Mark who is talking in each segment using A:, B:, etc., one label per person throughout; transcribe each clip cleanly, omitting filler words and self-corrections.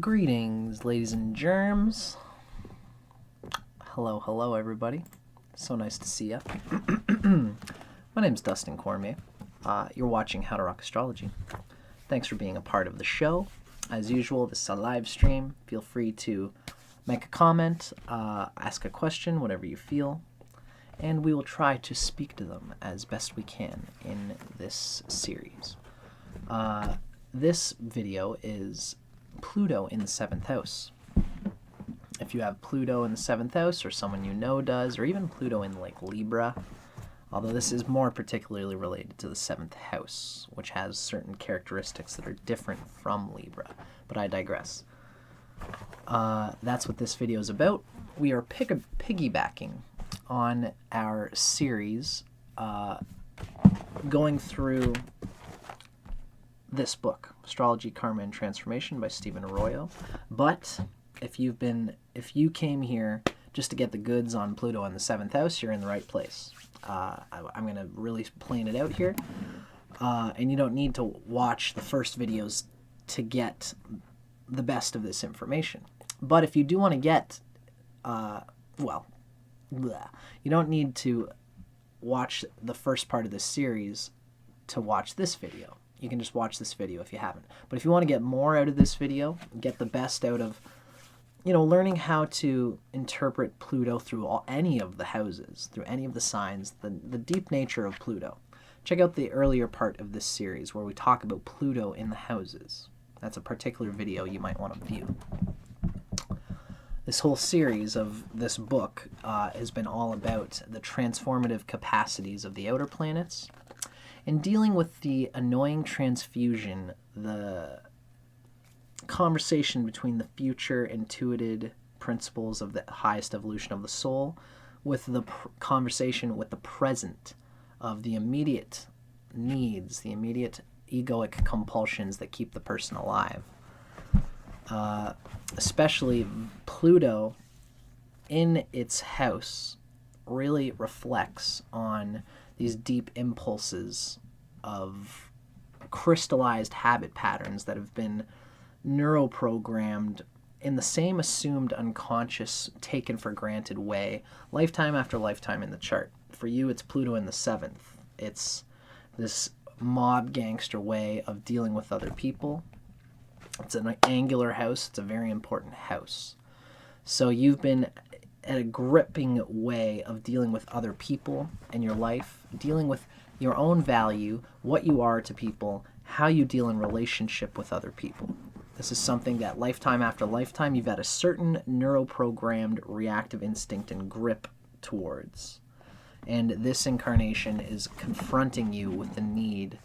A: Greetings, ladies and germs. Hello, everybody. So nice to see ya. My name's Dustin Cormier. You're watching How to Rock Astrology. Thanks for being a part of the show. As usual, this is a live stream. Feel free to make a comment, ask a question, whatever you feel, and we will try to speak to them as best we can in this series. This video is Pluto in the 7th house. If you have Pluto in the 7th house, or someone you know does, or even Pluto in like Libra, although this is more particularly related to the 7th house, which has certain characteristics that are different from Libra, but I digress. That's what this video is about. We are piggybacking on our series going through this book, Astrology Karma and Transformation by Arroyo. But if you came here just to get the goods on Pluto in the 7th house, you're in the right place. I'm going to really plane it out here. And you don't need to watch the first videos to get the best of this information. But if you do want to get, you don't need to watch the first part of this series to watch this video. You can just watch this video if you haven't. But if you want to get more out of this video, get the best out of, learning how to interpret Pluto through any of the houses, through any of the signs, the deep nature of Pluto, check out the earlier part of this series where we talk about Pluto in the houses. That's a particular video you might want to view. This whole series of this book has been all about the transformative capacities of the outer planets and dealing with the annoying transfusion, the conversation between the future intuited principles of the highest evolution of the soul with the conversation with the present of the immediate needs, the immediate egoic compulsions that keep the person alive. Especially Pluto in its house really reflects on these deep impulses of crystallized habit patterns that have been neuroprogrammed in the same assumed unconscious, taken for granted way, lifetime after lifetime in the chart. For you, it's Pluto in the 7th. It's this mob gangster way of dealing with other people. It's an angular house. It's a very important house. So you've been at a gripping way of dealing with other people in your life, dealing with your own value, what you are to people, how you deal in relationship with other people. This is something that lifetime after lifetime you've had a certain neuroprogrammed reactive instinct and grip towards. And this incarnation is confronting you with the need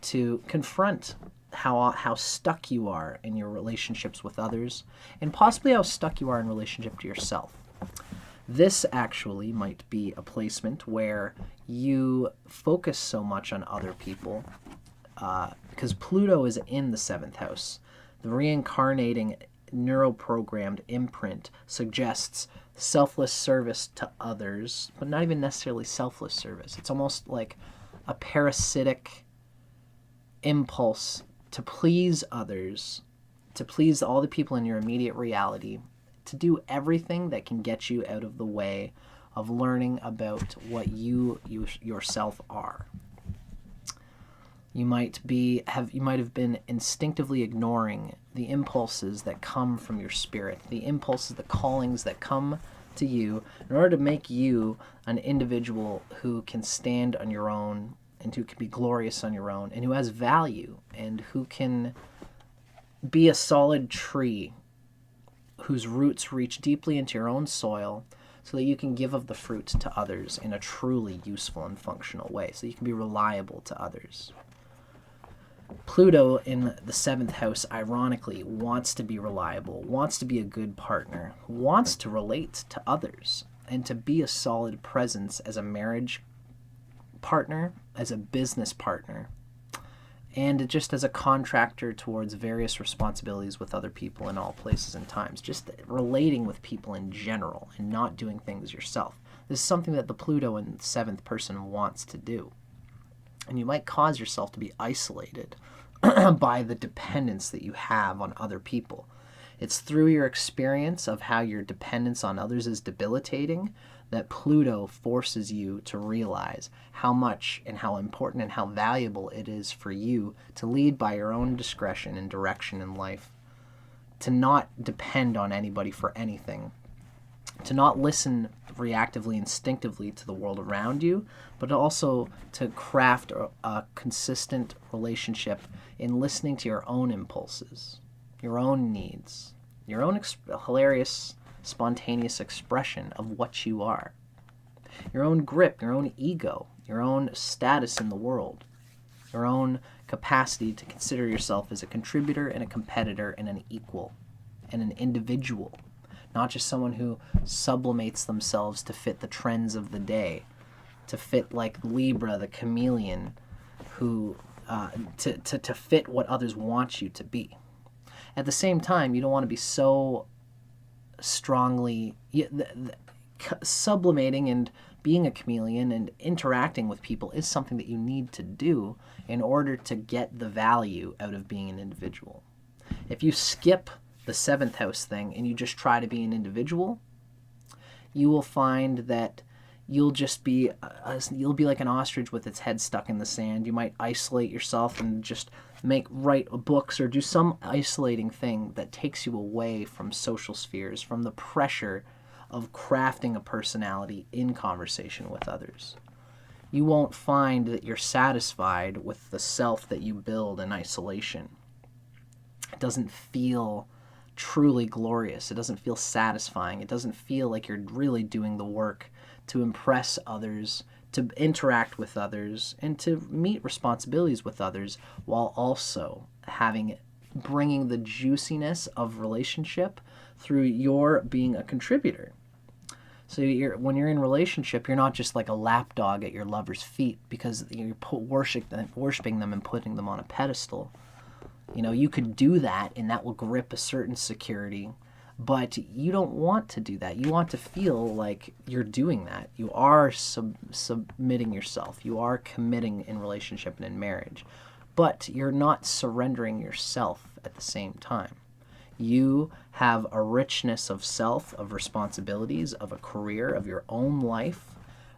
A: to confront how stuck you are in your relationships with others, and possibly how stuck you are in relationship to yourself. This actually might be a placement where you focus so much on other people because Pluto is in the 7th house. The reincarnating neuroprogrammed imprint suggests selfless service to others, but not even necessarily selfless service. It's almost like a parasitic impulse to please others, to please all the people in your immediate reality, to do everything that can get you out of the way of learning about what you yourself are. You might have been instinctively ignoring the impulses that come from your spirit, the impulses, the callings that come to you in order to make you an individual who can stand on your own and who can be glorious on your own and who has value and who can be a solid tree whose roots reach deeply into your own soil so that you can give of the fruit to others in a truly useful and functional way, so you can be reliable to others. Pluto in the 7th house, ironically, wants to be reliable, wants to be a good partner, wants to relate to others, and to be a solid presence as a marriage partner, as a business partner, and just as a contractor towards various responsibilities with other people in all places and times, just relating with people in general and not doing things yourself. This is something that the Pluto in the 7th person wants to do. And you might cause yourself to be isolated by the dependence that you have on other people. It's through your experience of how your dependence on others is debilitating that Pluto forces you to realize how much and how important and how valuable it is for you to lead by your own discretion and direction in life, to not depend on anybody for anything, to not listen reactively, instinctively to the world around you, but also to craft a consistent relationship in listening to your own impulses, your own needs, your own hilarious, spontaneous expression of what you are, your own grip, your own ego, your own status in the world, your own capacity to consider yourself as a contributor and a competitor and an equal and an individual, not just someone who sublimates themselves to fit the trends of the day, to fit like Libra, the chameleon, who to fit what others want you to be. At the same time, you don't want to be so strongly sublimating, and being a chameleon and interacting with people is something that you need to do in order to get the value out of being an individual. If you skip the seventh house thing and you just try to be an individual, you will find that you'll just be you'll be like an ostrich with its head stuck in the sand. You might isolate yourself and just write books or do some isolating thing that takes you away from social spheres, from the pressure of crafting a personality in conversation with others. You won't find that you're satisfied with the self that you build in isolation. It doesn't feel truly glorious. It doesn't feel satisfying. It doesn't feel like you're really doing the work to impress others, to interact with others, and to meet responsibilities with others, while also bringing the juiciness of relationship through your being a contributor. So when you're in relationship, you're not just like a lapdog at your lover's feet because you're worshiping them and putting them on a pedestal. You could do that, and that will grip a certain security, but you don't want to do that. You want to feel like you're doing that. You are submitting yourself. You are committing in relationship and in marriage, but you're not surrendering yourself at the same time. You have a richness of self, of responsibilities, of a career, of your own life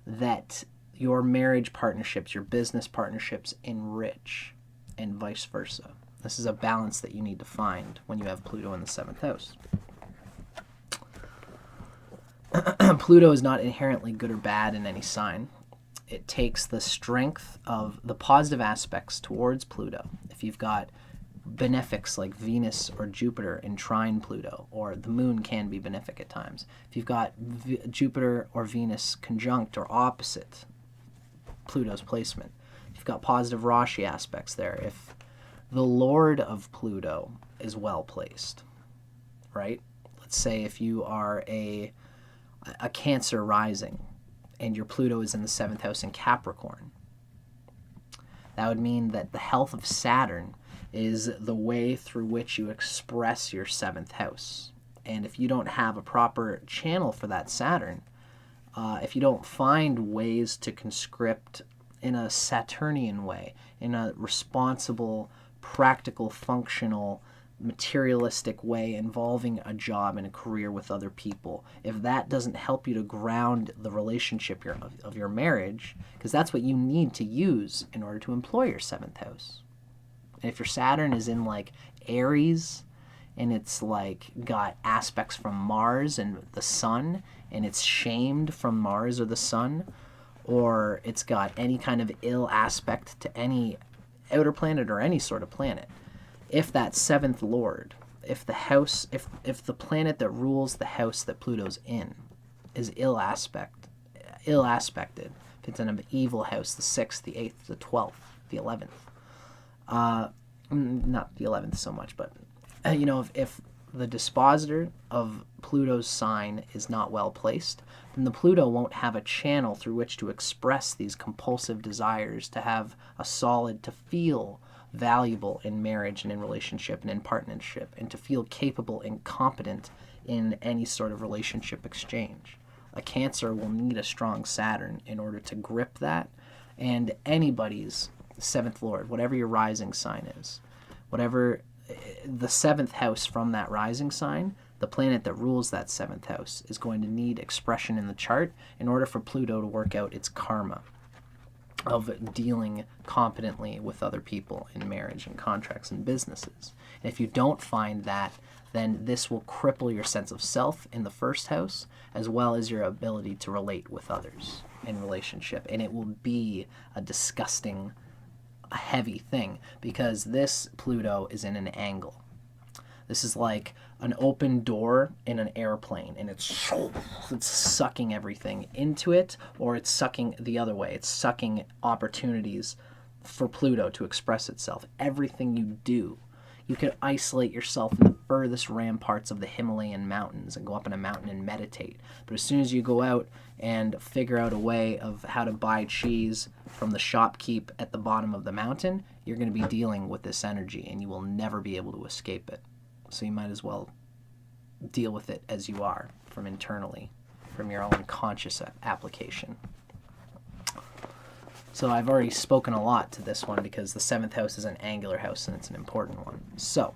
A: that your marriage partnerships, your business partnerships enrich, and vice versa. This is a balance that you need to find when you have Pluto in the seventh house. Pluto is not inherently good or bad in any sign. It takes the strength of the positive aspects towards Pluto. If you've got benefics like Venus or Jupiter in trine Pluto, or the moon can be benefic at times. If you've got Jupiter or Venus conjunct or opposite Pluto's placement, if you've got positive Rashi aspects there, if the Lord of Pluto is well placed, right? Let's say if you are a Cancer rising and your Pluto is in the seventh house in Capricorn, that would mean that the health of Saturn is the way through which you express your seventh house. And if you don't have a proper channel for that Saturn, if you don't find ways to conscript in a Saturnian way, in a responsible, practical, functional, materialistic way involving a job and a career with other people, if that doesn't help you to ground the relationship of your marriage, because that's what you need to use in order to employ your seventh house. And if your Saturn is in like Aries and it's like got aspects from Mars and the Sun, and it's shamed from Mars or the Sun, or it's got any kind of ill aspect to any outer planet or any sort of planet, if that seventh lord, if the planet that rules the house that Pluto's in is ill aspected, if it's in an evil house, the 6th, the 8th, the 12th, the 11th, not the 11th so much, but if the dispositor of Pluto's sign is not well placed, then the Pluto won't have a channel through which to express these compulsive desires, to feel valuable in marriage and in relationship and in partnership, and to feel capable and competent in any sort of relationship exchange. A Cancer will need a strong Saturn in order to grip that, and anybody's seventh lord, whatever your rising sign is, whatever the seventh house from that rising sign, the planet that rules that seventh house, is going to need expression in the chart in order for Pluto to work out its karma of dealing competently with other people in marriage and contracts and businesses. And if you don't find that, then this will cripple your sense of self in the first house, as well as your ability to relate with others in relationship. And it will be a disgusting, a heavy thing, because this Pluto is in an angle. This is like an open door in an airplane, and it's sucking everything into it, or it's sucking the other way. It's sucking opportunities for Pluto to express itself. Everything you do, you could isolate yourself in the furthest ramparts of the Himalayan mountains and go up in a mountain and meditate. But as soon as you go out and figure out a way of how to buy cheese from the shopkeep at the bottom of the mountain, you're going to be dealing with this energy, and you will never be able to escape it. So you might as well deal with it as you are, from internally, from your own conscious application. So I've already spoken a lot to this one because the seventh house is an angular house and it's an important one. So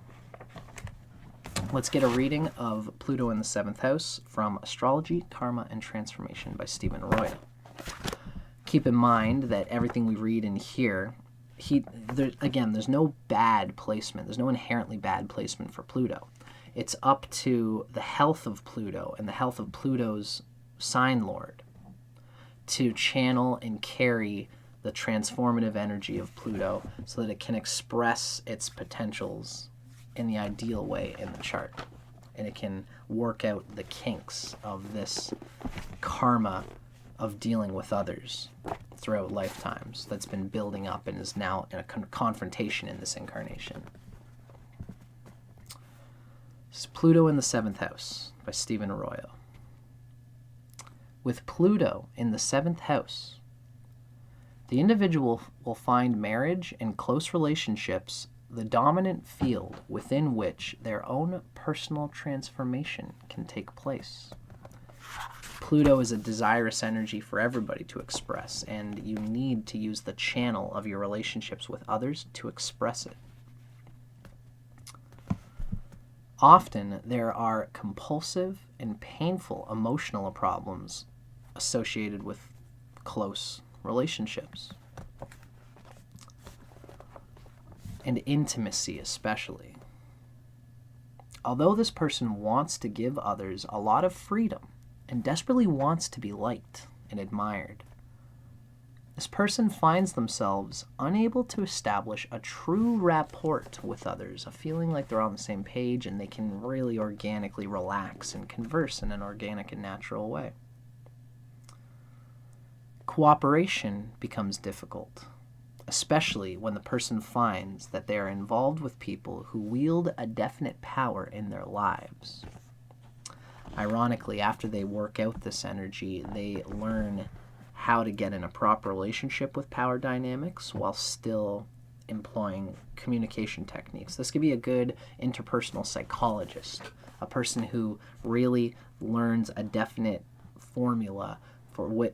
A: let's get a reading of Pluto in the seventh house from Astrology, Karma, and Transformation by Stephen Arroyo. Keep in mind that everything we read in here, there's no bad placement. There's no inherently bad placement for Pluto. It's up to the health of Pluto and the health of Pluto's sign lord to channel and carry the transformative energy of Pluto so that it can express its potentials in the ideal way in the chart. And it can work out the kinks of this karma of dealing with others throughout lifetimes that's been building up and is now in a confrontation in this incarnation. This is Pluto in the seventh house by Stephen Arroyo. With Pluto in the seventh house, the individual will find marriage and close relationships the dominant field within which their own personal transformation can take place. Pluto is a desirous energy for everybody to express, and you need to use the channel of your relationships with others to express it. Often, there are compulsive and painful emotional problems associated with close relationships. And intimacy especially. Although this person wants to give others a lot of freedom and desperately wants to be liked and admired, this person finds themselves unable to establish a true rapport with others, a feeling like they're on the same page and they can really organically relax and converse in an organic and natural way. Cooperation becomes difficult, especially when the person finds that they are involved with people who wield a definite power in their lives. Ironically, after they work out this energy, they learn how to get in a proper relationship with power dynamics while still employing communication techniques. This could be a good interpersonal psychologist, a person who really learns a definite formula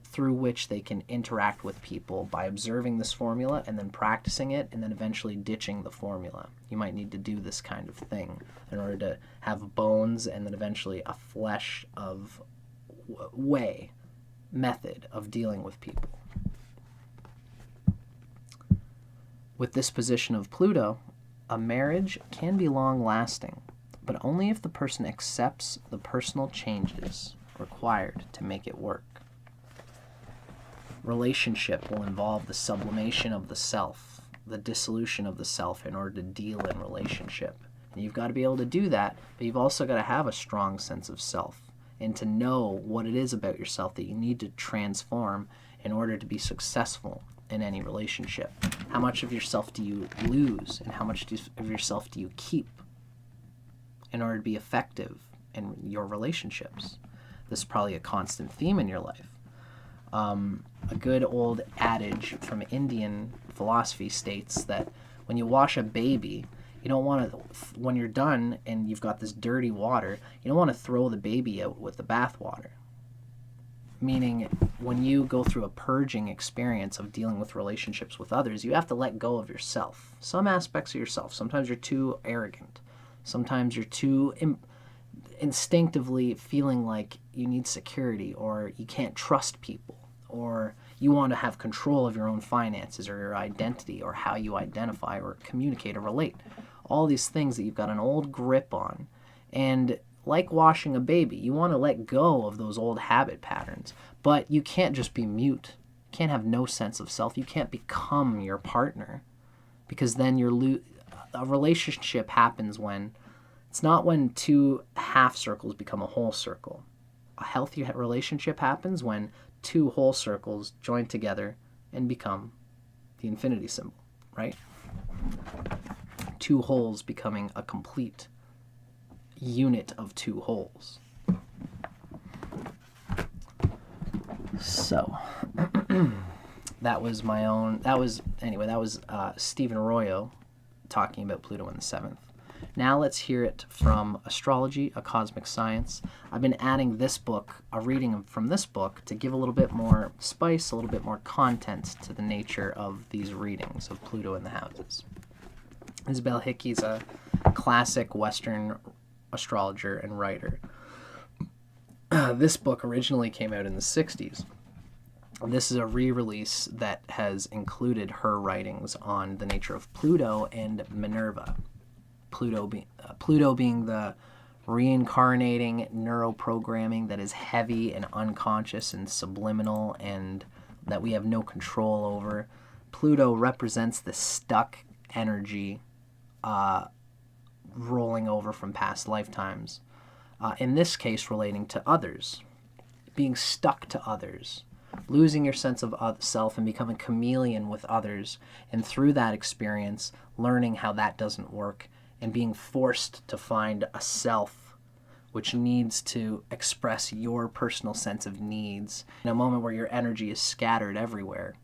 A: through which they can interact with people by observing this formula and then practicing it and then eventually ditching the formula. You might need to do this kind of thing in order to have bones and then eventually a flesh of method of dealing with people. With this position of Pluto, a marriage can be long-lasting, but only if the person accepts the personal changes required to make it work. Relationship will involve the sublimation of the self, the dissolution of the self in order to deal in relationship. And you've got to be able to do that, but you've also got to have a strong sense of self and to know what it is about yourself that you need to transform in order to be successful in any relationship. How much of yourself do you lose and how much of yourself do you keep in order to be effective in your relationships? This is probably a constant theme in your life. A good old adage from Indian philosophy states that when you wash a baby, you don't want to, when you're done and you've got this dirty water, you don't want to throw the baby out with the bath water. meaning when you go through a purging experience of dealing with relationships with others, you have to let go of yourself. Some aspects of yourself. Sometimes you're too arrogant. Sometimes you're too instinctively feeling like you need security, or you can't trust people, or you want to have control of your own finances or your identity or how you identify or communicate or relate. All these things that you've got an old grip on. And like washing a baby, you want to let go of those old habit patterns, but you can't just be mute. You can't have no sense of self. You can't become your partner, because then a relationship happens when it's not when two half circles become a whole circle. A healthy relationship happens when two whole circles join together and become the infinity symbol, right? Two wholes becoming a complete unit of two wholes. So that was Stephen Arroyo talking about Pluto in the 7th. Now let's hear it from Astrology, a Cosmic Science. I've been adding this book, a reading from this book, to give a little bit more spice, a little bit more content to the nature of these readings of Pluto in the houses. Isabel Hickey's a classic Western astrologer and writer. This book originally came out in the 60s. This is a re-release that has included her writings on the nature of Pluto and Minerva. Pluto being the reincarnating neuroprogramming that is heavy and unconscious and subliminal and that we have no control over. Pluto represents the stuck energy rolling over from past lifetimes. In this case, relating to others, being stuck to others, losing your sense of self and becoming a chameleon with others, and through that experience, learning how that doesn't work and being forced to find a self which needs to express your personal sense of needs in a moment where your energy is scattered everywhere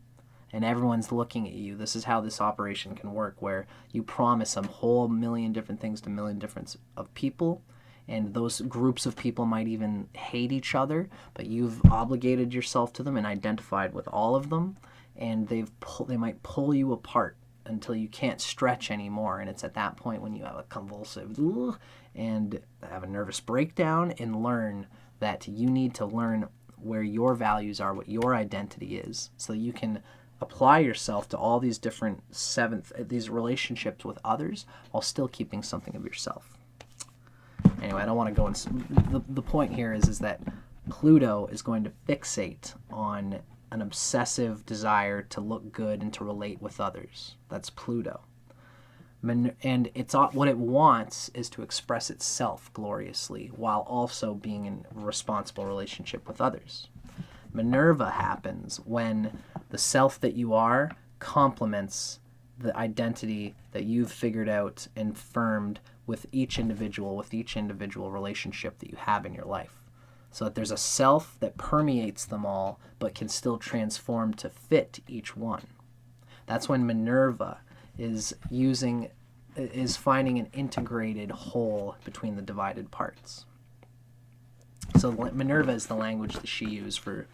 A: and everyone's looking at you. This is how this operation can work, where you promise a whole million different things to a million different of people, and those groups of people might even hate each other, but you've obligated yourself to them and identified with all of them, and they might pull you apart until you can't stretch anymore, and it's at that point when you have a convulsive and have a nervous breakdown and learn that you need to learn where your values are, what your identity is, so you can apply yourself to all these different these relationships with others while still keeping something of yourself. Anyway, I don't want to go in. The point here is that Pluto is going to fixate on an obsessive desire to look good and to relate with others. That's Pluto. And what it wants is to express itself gloriously while also being in a responsible relationship with others. Minerva happens when the self that you are complements the identity that you've figured out and firmed with each individual relationship that you have in your life. So that there's a self that permeates them all, but can still transform to fit each one. That's when Minerva is finding an integrated whole between the divided parts. So Minerva is the language that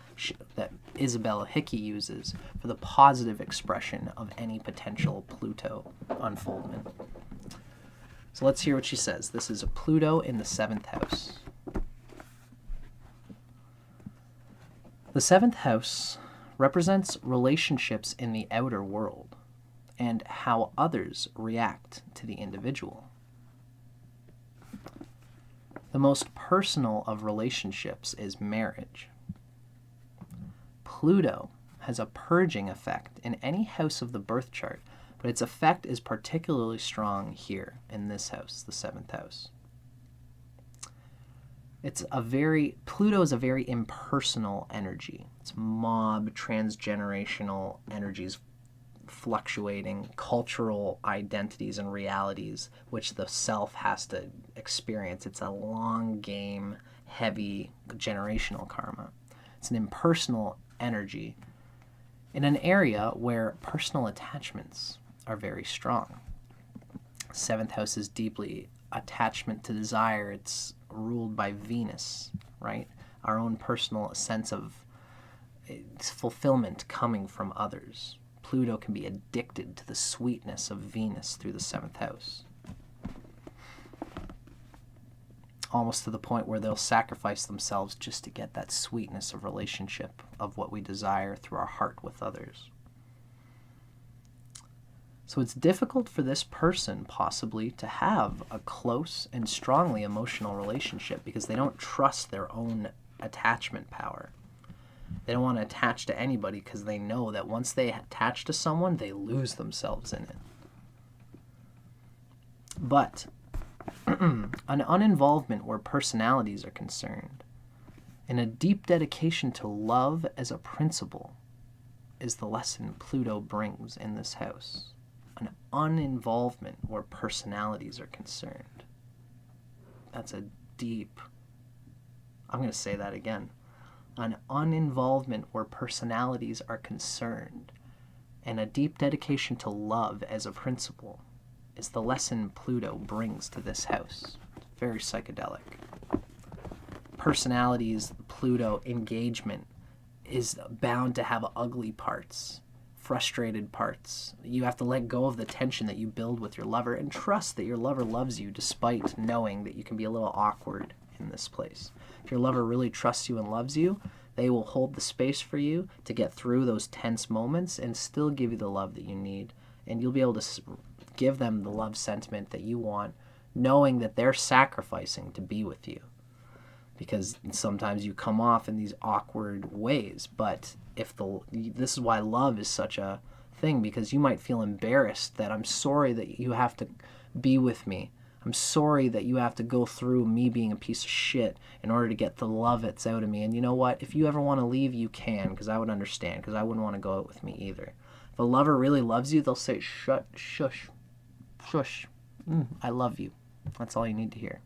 A: that Isabel Hickey uses for the positive expression of any potential Pluto unfoldment. So let's hear what she says. This is a Pluto in the 7th house. The 7th house represents relationships in the outer world and how others react to the individual. The most personal of relationships is marriage. Pluto has a purging effect in any house of the birth chart, but its effect is particularly strong here in this house, the 7th house. Pluto is a very impersonal energy. It's mob, transgenerational energies fluctuating, cultural identities and realities which the self has to experience. It's a long game, heavy generational karma. It's an impersonal energy in an area where personal attachments are very strong. 7th house is deeply attachment to desire. It's ruled by Venus, right? Our own personal sense of it's fulfillment coming from others. Pluto can be addicted to the sweetness of Venus through the 7th house. Almost to the point where they'll sacrifice themselves just to get that sweetness of relationship, of what we desire through our heart with others. So it's difficult for this person possibly to have a close and strongly emotional relationship because they don't trust their own attachment power. They don't want to attach to anybody because they know that once they attach to someone, they lose themselves in it. But an uninvolvement where personalities are concerned and a deep dedication to love as a principle is the lesson Pluto brings in this house. An uninvolvement where personalities are concerned. That's a deep... I'm going to say that again. An uninvolvement where personalities are concerned and a deep dedication to love as a principle is the lesson Pluto brings to this house. Very psychedelic. Personalities, Pluto engagement is bound to have ugly parts, frustrated parts. You have to let go of the tension that you build with your lover and trust that your lover loves you despite knowing that you can be a little awkward in this place. If your lover really trusts you and loves you, they will hold the space for you to get through those tense moments and still give you the love that you need. And you'll be able to give them the love sentiment that you want, knowing that they're sacrificing to be with you. Because sometimes you come off in these awkward ways, but this is why love is such a thing, because you might feel embarrassed that I'm sorry that you have to be with me. I'm sorry that you have to go through me being a piece of shit in order to get the love that's out of me. And you know what? If you ever want to leave, you can, because I would understand, because I wouldn't want to go out with me either. If a lover really loves you, they'll say, shush, I love you. That's all you need to hear.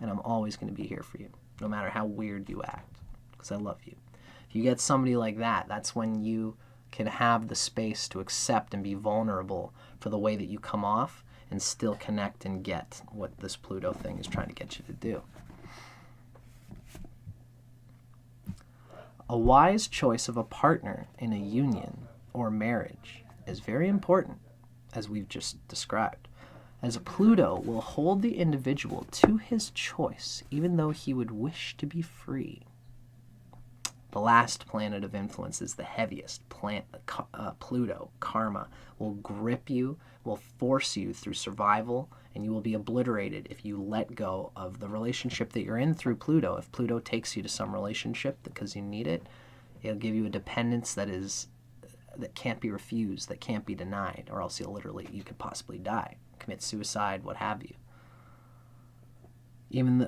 A: And I'm always going to be here for you, no matter how weird you act, because I love you. If you get somebody like that, that's when you can have the space to accept and be vulnerable for the way that you come off and still connect and get what this Pluto thing is trying to get you to do. A wise choice of a partner in a union or marriage is very important, as we've just described, as Pluto will hold the individual to his choice even though he would wish to be free. The last planet of influence is the heaviest planet. Pluto, karma, will grip you, will force you through survival, and you will be obliterated if you let go of the relationship that you're in through Pluto. If Pluto takes you to some relationship because you need it, it'll give you a dependence that can't be refused, that can't be denied, or else you could possibly die, commit suicide, what have you.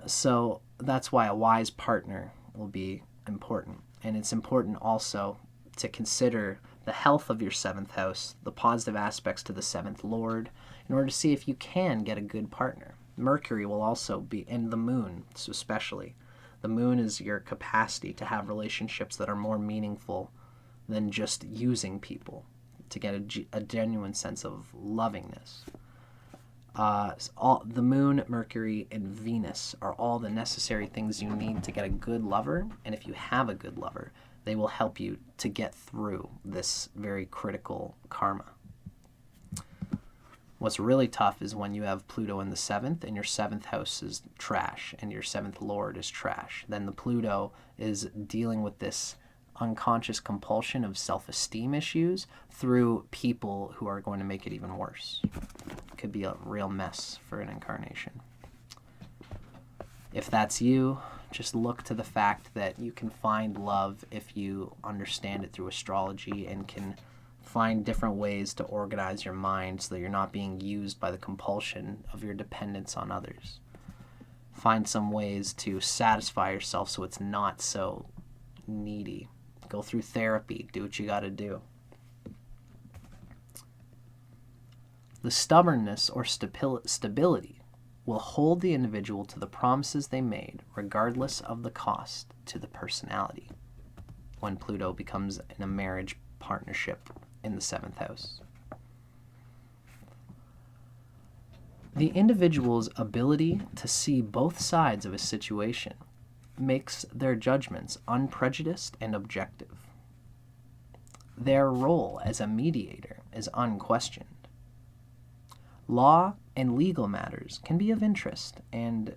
A: So that's why a wise partner will be important. And it's important also to consider the health of your 7th house, the positive aspects to the 7th Lord, in order to see if you can get a good partner. Mercury will also be, and the moon especially. The moon is your capacity to have relationships that are more meaningful than just using people, to get a genuine sense of lovingness. The moon, Mercury, and Venus are all the necessary things you need to get a good lover, and if you have a good lover, they will help you to get through this very critical karma. What's really tough is when you have Pluto in the 7th, and your 7th house is trash, and your 7th Lord is trash. Then the Pluto is dealing with this unconscious compulsion of self-esteem issues through people who are going to make it even worse. It could be a real mess for an incarnation. If that's you, just look to the fact that you can find love if you understand it through astrology and can find different ways to organize your mind so that you're not being used by the compulsion of your dependence on others. Find some ways to satisfy yourself so it's not so needy. Go through therapy. Do what you got to do. The stubbornness or stability will hold the individual to the promises they made, regardless of the cost to the personality, when Pluto becomes in a marriage partnership in the 7th house. The individual's ability to see both sides of a situation makes their judgments unprejudiced and objective. their role as a mediator is unquestioned. Law and legal matters can be of interest, and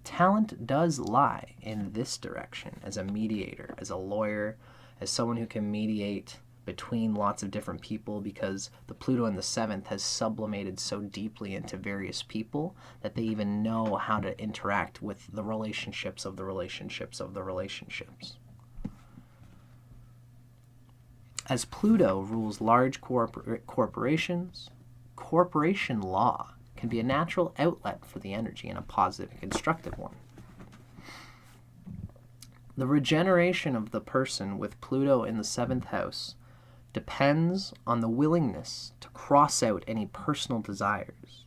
A: talent does lie in this direction as a mediator, as a lawyer, as someone who can mediate between lots of different people, because the Pluto in the seventh has sublimated so deeply into various people that they even know how to interact with the relationships of the relationships of the relationships. As Pluto rules large corporations, corporation law can be a natural outlet for the energy and a positive and constructive one. The regeneration of the person with Pluto in the seventh house depends on the willingness to cross out any personal desires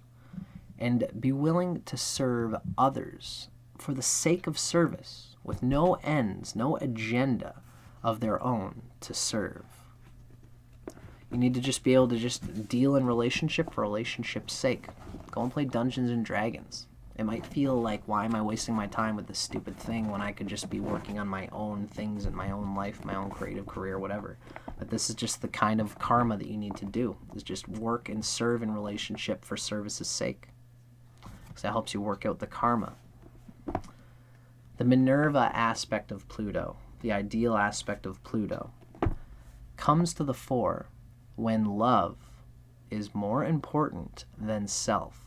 A: and be willing to serve others for the sake of service, with no ends, no agenda of their own to serve. You need to just be able to just deal in relationship for relationship's sake. Go and play Dungeons and Dragons. It might feel like, why am I wasting my time with this stupid thing when I could just be working on my own things in my own life, my own creative career, whatever. But this is just the kind of karma that you need to do, is just work and serve in relationship for service's sake. Because that helps you work out the karma. The Minerva aspect of Pluto, the ideal aspect of Pluto, comes to the fore when love is more important than self.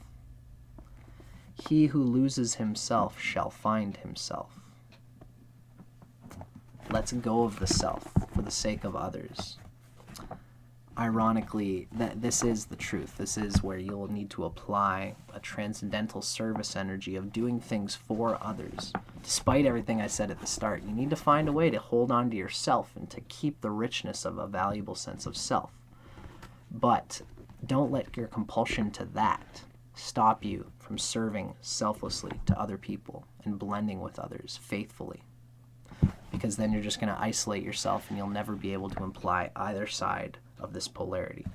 A: He who loses himself shall find himself. Let's go of the self for the sake of others. Ironically, this is the truth. This is where you'll need to apply a transcendental service energy of doing things for others. Despite everything I said at the start, you need to find a way to hold on to yourself and to keep the richness of a valuable sense of self. But don't let your compulsion to that stop you from serving selflessly to other people and blending with others faithfully. Because then you're just going to isolate yourself and you'll never be able to imply either side of this polarity.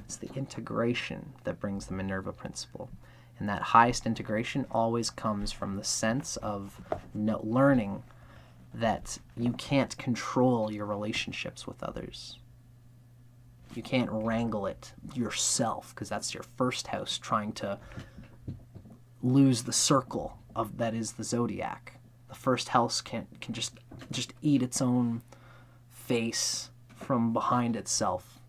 A: It's the integration that brings the Minerva principle. And that highest integration always comes from the sense of learning that you can't control your relationships with others. You can't wrangle it yourself, because that's your first house trying to lose the circle of that is the zodiac. The first house can just eat its own face from behind itself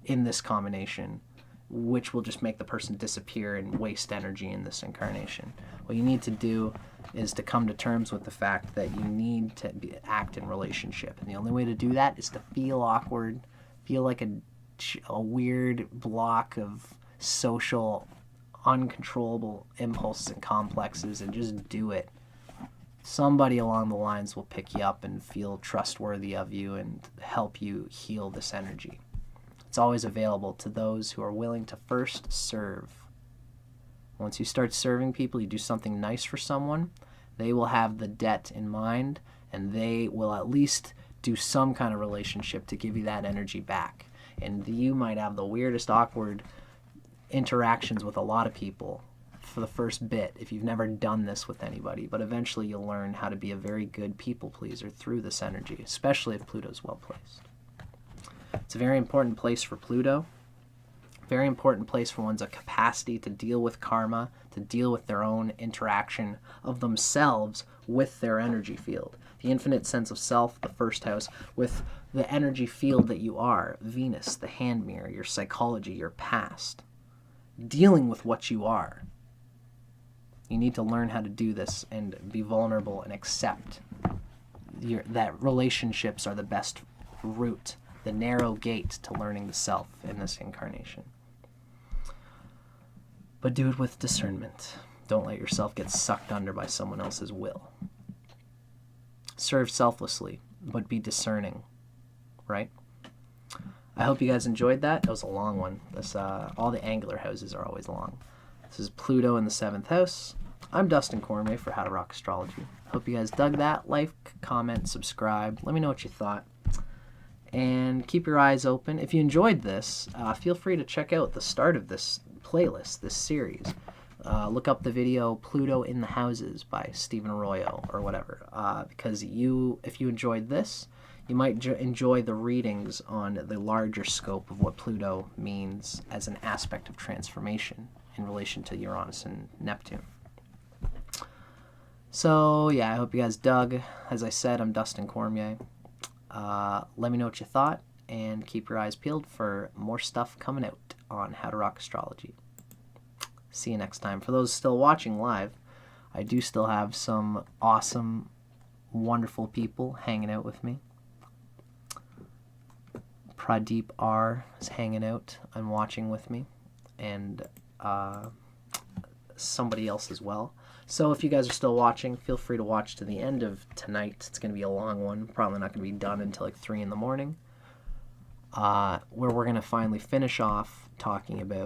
A: in this combination, which will just make the person disappear and waste energy in this incarnation. What you need to do is to come to terms with the fact that you need to act in relationship. And the only way to do that is to feel awkward, feel like a weird block of social uncontrollable impulses and complexes, and just do it. Somebody along the lines will pick you up and feel trustworthy of you and help you heal this energy. It's always available to those who are willing to first serve. Once you start serving people, you do something nice for someone, they will have the debt in mind, and they will at least do some kind of relationship to give you that energy back. And you might have the weirdest, awkward interactions with a lot of people for the first bit if you've never done this with anybody, but eventually you'll learn how to be a very good people pleaser through this energy, especially if Pluto's well placed. It's a very important place for Pluto, very important place for one's capacity to deal with karma, to deal with their own interaction of themselves with their energy field. The infinite sense of self, the first house, with the energy field that you are, Venus, the hand mirror, your psychology, your past, dealing with what you are. You need to learn how to do this and be vulnerable and accept that relationships are the best route, the narrow gate to learning the self in this incarnation. But do it with discernment. Don't let yourself get sucked under by someone else's will. Serve selflessly, but be discerning, right? I hope you guys enjoyed that. That was a long one. All the angular houses are always long. This is Pluto in the 7th house. I'm Dustin Cormier for How to Rock Astrology. Hope you guys dug that. Like, comment, subscribe. Let me know what you thought. And keep your eyes open. If you enjoyed this, feel free to check out the start of this playlist, this series. Look up the video Pluto in the Houses by Stephen Arroyo or whatever. Because if you enjoyed this, you might enjoy the readings on the larger scope of what Pluto means as an aspect of transformation in relation to Uranus and Neptune. So, yeah, I hope you guys dug. As I said, I'm Dustin Cormier. Let me know what you thought, and keep your eyes peeled for more stuff coming out on How to Rock Astrology. See you next time. For those still watching live, I do still have some awesome, wonderful people hanging out with me. Pradeep R is hanging out and watching with me, and somebody else as well. So if you guys are still watching, feel free to watch to the end of tonight. It's going to be a long one, probably not going to be done until like 3 in the morning, where we're going to finally finish off talking about